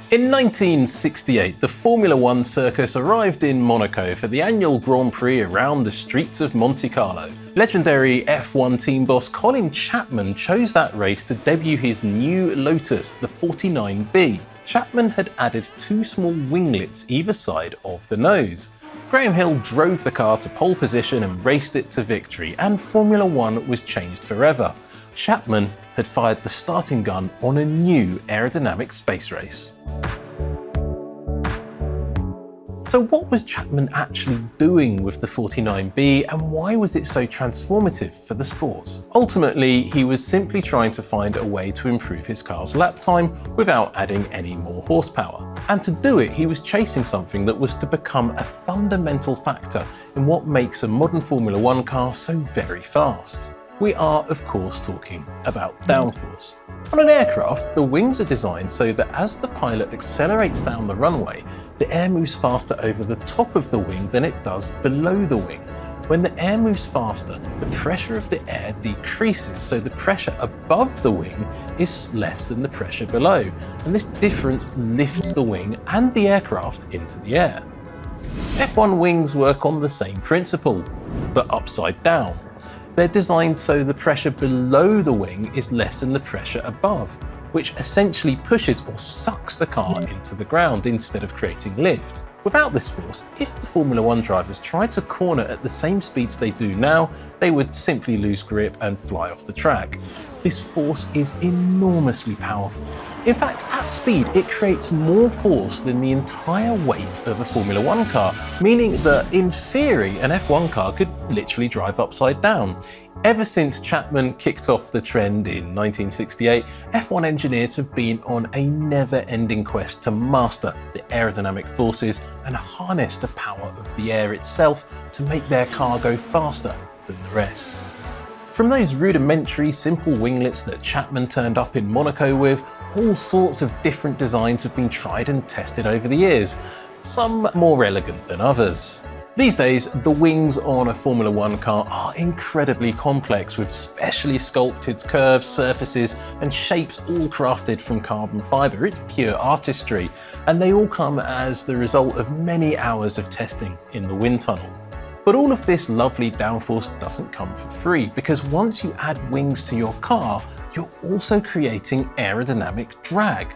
In 1968, the Formula One circus arrived in Monaco for the annual Grand Prix around the streets of Monte Carlo. Legendary F1 team boss Colin Chapman chose that race to debut his new Lotus, the 49B. Chapman had added two small winglets either side of the nose. Graham Hill drove the car to pole position and raced it to victory, and Formula One was changed forever. Chapman had fired the starting gun on a new aerodynamic space race. So what was Chapman actually doing with the 49B, and why was it so transformative for the sport? Ultimately, he was simply trying to find a way to improve his car's lap time without adding any more horsepower. And to do it, he was chasing something that was to become a fundamental factor in what makes a modern Formula One car so very fast. We are, of course, talking about downforce. On an aircraft, the wings are designed so that as the pilot accelerates down the runway, the air moves faster over the top of the wing than it does below the wing. When the air moves faster, the pressure of the air decreases, so the pressure above the wing is less than the pressure below, and this difference lifts the wing and the aircraft into the air. F1 wings work on the same principle, but upside down. They're designed so the pressure below the wing is less than the pressure above, which essentially pushes or sucks the car into the ground instead of creating lift. Without this force, if the Formula One drivers tried to corner at the same speeds they do now, they would simply lose grip and fly off the track. This force is enormously powerful. In fact, at speed, it creates more force than the entire weight of a Formula One car, meaning that in theory, an F1 car could literally drive upside down. Ever since Chapman kicked off the trend in 1968, F1 engineers have been on a never-ending quest to master the aerodynamic forces and harness the power of the air itself to make their car go faster than the rest. From those rudimentary, simple winglets that Chapman turned up in Monaco with, all sorts of different designs have been tried and tested over the years, some more elegant than others. These days, the wings on a Formula One car are incredibly complex, with specially sculpted curves, surfaces, and shapes all crafted from carbon fibre. It's pure artistry, and they all come as the result of many hours of testing in the wind tunnel. But all of this lovely downforce doesn't come for free, because once you add wings to your car, you're also creating aerodynamic drag.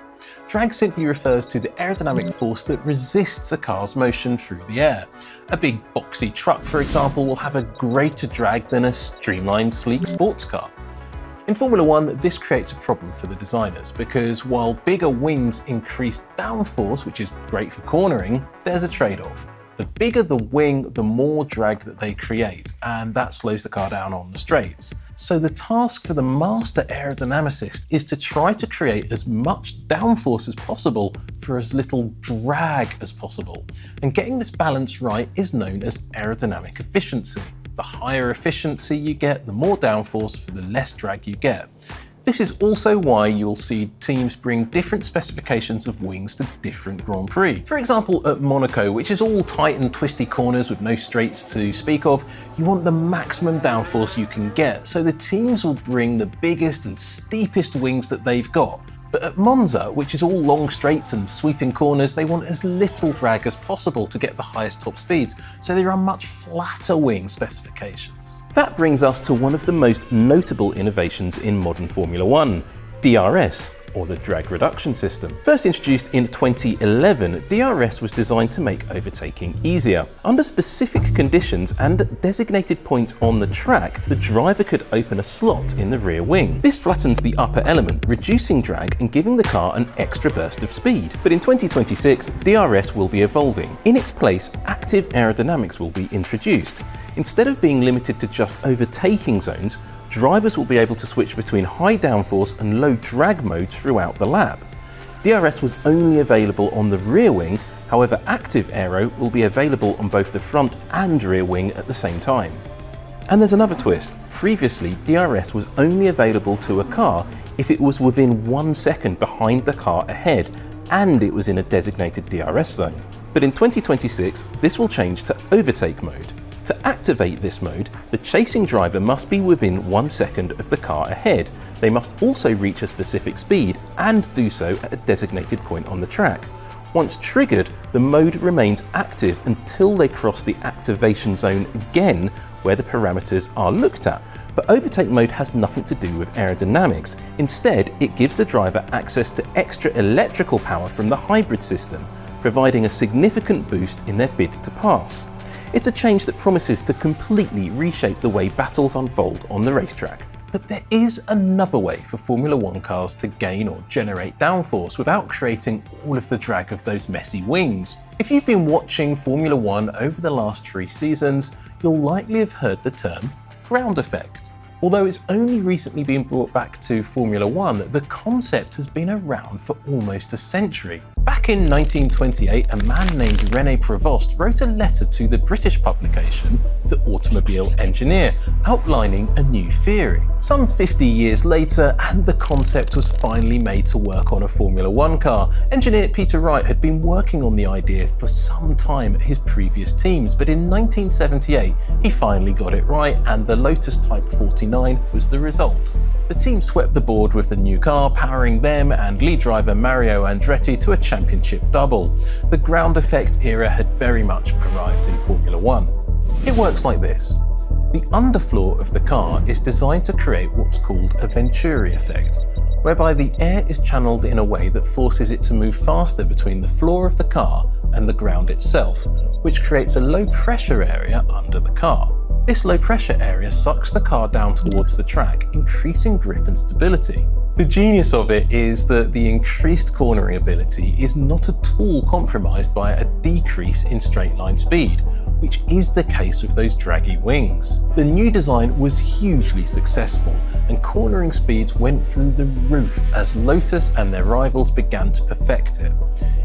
Drag simply refers to the aerodynamic force that resists a car's motion through the air. A big boxy truck, for example, will have a greater drag than a streamlined, sleek sports car. In Formula One, this creates a problem for the designers, because while bigger wings increase downforce, which is great for cornering, there's a trade-off. The bigger the wing, the more drag that they create, and that slows the car down on the straights. So the task for the master aerodynamicist is to try to create as much downforce as possible for as little drag as possible. And getting this balance right is known as aerodynamic efficiency. The higher efficiency you get, the more downforce for the less drag you get. This is also why you'll see teams bring different specifications of wings to different Grand Prix. For example, at Monaco, which is all tight and twisty corners with no straights to speak of, you want the maximum downforce you can get, so the teams will bring the biggest and steepest wings that they've got. But at Monza, which is all long straights and sweeping corners, they want as little drag as possible to get the highest top speeds, so there are much flatter wing specifications. That brings us to one of the most notable innovations in modern Formula One, DRS, or the drag reduction system. First introduced in 2011, DRS was designed to make overtaking easier. Under specific conditions and designated points on the track, the driver could open a slot in the rear wing. This flattens the upper element, reducing drag and giving the car an extra burst of speed. But in 2026, DRS will be evolving. In its place, active aerodynamics will be introduced. Instead of being limited to just overtaking zones, drivers will be able to switch between high downforce and low drag modes throughout the lap. DRS was only available on the rear wing, however active aero will be available on both the front and rear wing at the same time. And there's another twist. Previously, DRS was only available to a car if it was within 1 second behind the car ahead and it was in a designated DRS zone. But in 2026, this will change to overtake mode. To activate this mode, the chasing driver must be within 1 second of the car ahead, They must also reach a specific speed and do so at a designated point on the track. Once triggered, the mode remains active until they cross the activation zone again, where the parameters are looked at. But overtake mode has nothing to do with aerodynamics. Instead, it gives the driver access to extra electrical power from the hybrid system, providing a significant boost in their bid to pass. It's a change that promises to completely reshape the way battles unfold on the racetrack. But there is another way for Formula One cars to gain or generate downforce without creating all of the drag of those messy wings. If you've been watching Formula One over the last 3 seasons, you'll likely have heard the term ground effect. Although it's only recently been brought back to Formula One, the concept has been around for almost a century. Back in 1928, a man named René Prévost wrote a letter to the British publication, The Automobile Engineer, outlining a new theory. Some 50 years later, and the concept was finally made to work on a Formula One car. Engineer Peter Wright had been working on the idea for some time at his previous teams, but in 1978, he finally got it right, and the Lotus Type 49 was the result. The team swept the board with the new car, powering them and lead driver Mario Andretti to a championship double. The ground effect era had very much arrived in Formula One. It works like this. The underfloor of the car is designed to create what's called a Venturi effect, whereby the air is channeled in a way that forces it to move faster between the floor of the car and the ground itself, which creates a low pressure area under the car. This low pressure area sucks the car down towards the track, increasing grip and stability. The genius of it is that the increased cornering ability is not at all compromised by a decrease in straight line speed, which is the case with those draggy wings. The new design was hugely successful, and cornering speeds went through the roof as Lotus and their rivals began to perfect it.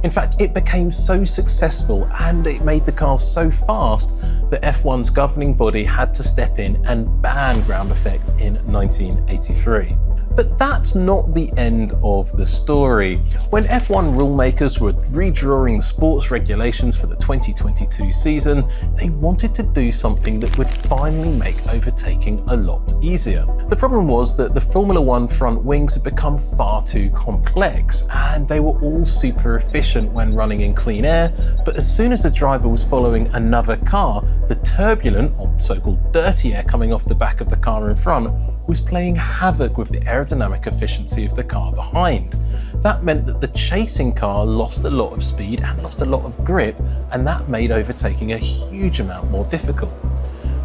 In fact, it became so successful and it made the cars so fast that F1's governing body had to step in and ban ground effect in 1983. But that's not the end of the story. When F1 rulemakers were redrawing the sports regulations for the 2022 season, they wanted to do something that would finally make overtaking a lot easier. The problem was that the Formula One front wings had become far too complex, and they were all super efficient when running in clean air, but as soon as a driver was following another car, the turbulent, or so-called dirty air coming off the back of the car in front was playing havoc with the aerodynamic efficiency of the car behind. That meant that the chasing car lost a lot of speed and lost a lot of grip, and that made overtaking a huge amount more difficult.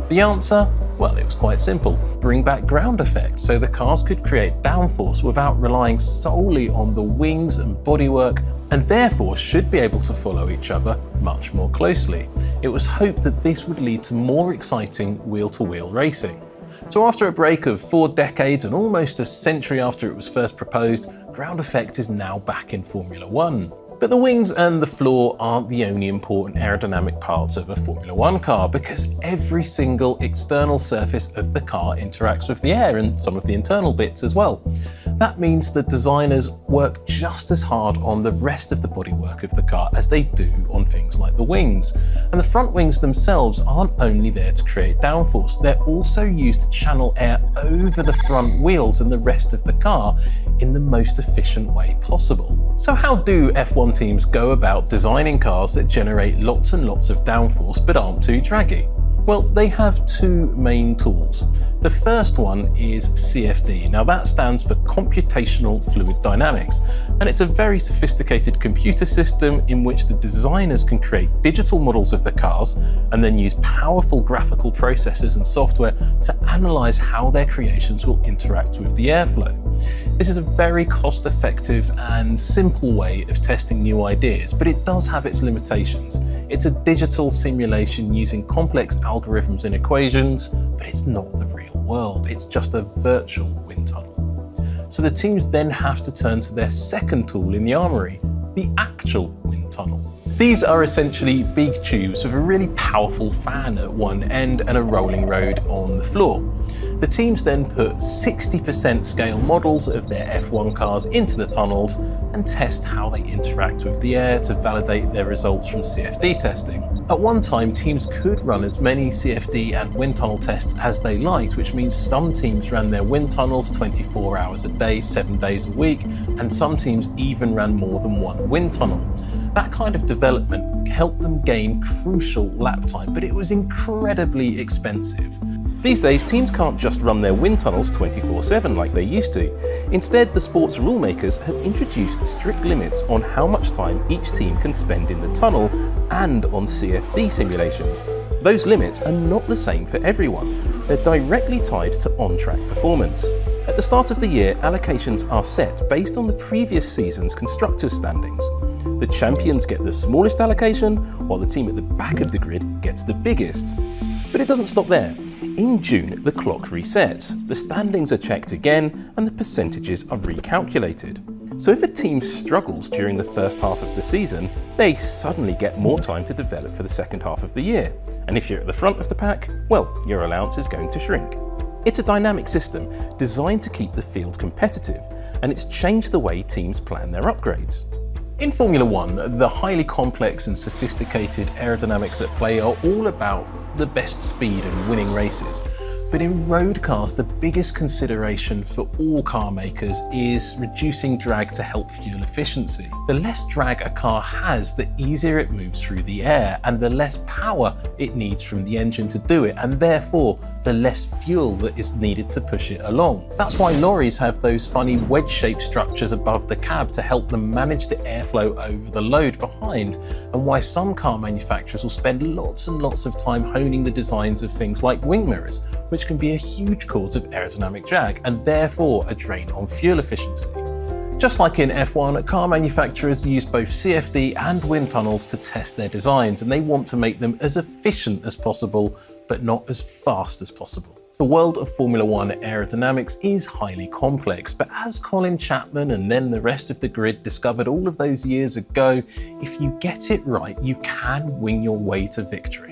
The answer? Well, it was quite simple. Bring back ground effect so the cars could create downforce without relying solely on the wings and bodywork, and therefore should be able to follow each other much more closely. It was hoped that this would lead to more exciting wheel-to-wheel racing. So after a break of 4 decades and almost a century after it was first proposed, ground effect is now back in Formula One. But the wings and the floor aren't the only important aerodynamic parts of a Formula One car, because every single external surface of the car interacts with the air and some of the internal bits as well. That means that designers work just as hard on the rest of the bodywork of the car as they do on things like the wings. And the front wings themselves aren't only there to create downforce, they're also used to channel air over the front wheels and the rest of the car in the most efficient way possible. So how do F1 teams go about designing cars that generate lots and lots of downforce but aren't too draggy? Well, they have 2 main tools. The first one is CFD. Now that stands for Computational Fluid Dynamics, and it's a very sophisticated computer system in which the designers can create digital models of the cars and then use powerful graphical processors and software to analyze how their creations will interact with the airflow. This is a very cost-effective and simple way of testing new ideas, but it does have its limitations. It's a digital simulation using complex algorithms and equations, but it's not the real world. It's just a virtual wind tunnel. So the teams then have to turn to their second tool in the armory, the actual wind tunnel. These are essentially big tubes with a really powerful fan at one end and a rolling road on the floor. The teams then put 60% scale models of their F1 cars into the tunnels and test how they interact with the air to validate their results from CFD testing. At one time, teams could run as many CFD and wind tunnel tests as they liked, which means some teams ran their wind tunnels 24 hours a day, 7 days a week, and some teams even ran more than one wind tunnel. That kind of development helped them gain crucial lap time, but it was incredibly expensive. These days, teams can't just run their wind tunnels 24/7 like they used to. Instead, the sport's rulemakers have introduced strict limits on how much time each team can spend in the tunnel and on CFD simulations. Those limits are not the same for everyone. They're directly tied to on-track performance. At the start of the year, allocations are set based on the previous season's constructors' standings. The champions get the smallest allocation, while the team at the back of the grid gets the biggest. But it doesn't stop there. In June, the clock resets, the standings are checked again, and the percentages are recalculated. So if a team struggles during the first half of the season, they suddenly get more time to develop for the second half of the year. And if you're at the front of the pack, well, your allowance is going to shrink. It's a dynamic system designed to keep the field competitive, and it's changed the way teams plan their upgrades. In Formula One, the highly complex and sophisticated aerodynamics at play are all about the best speed and winning races. But in road cars, the biggest consideration for all car makers is reducing drag to help fuel efficiency. The less drag a car has, the easier it moves through the air, and the less power it needs from the engine to do it, and therefore the less fuel that is needed to push it along. That's why lorries have those funny wedge-shaped structures above the cab to help them manage the airflow over the load behind, and why some car manufacturers will spend lots and lots of time honing the designs of things like wing mirrors, which can be a huge cause of aerodynamic drag and therefore a drain on fuel efficiency. Just like in F1, car manufacturers use both CFD and wind tunnels to test their designs, and they want to make them as efficient as possible, but not as fast as possible. The world of Formula One aerodynamics is highly complex, but as Colin Chapman and then the rest of the grid discovered all of those years ago, if you get it right, you can wing your way to victory.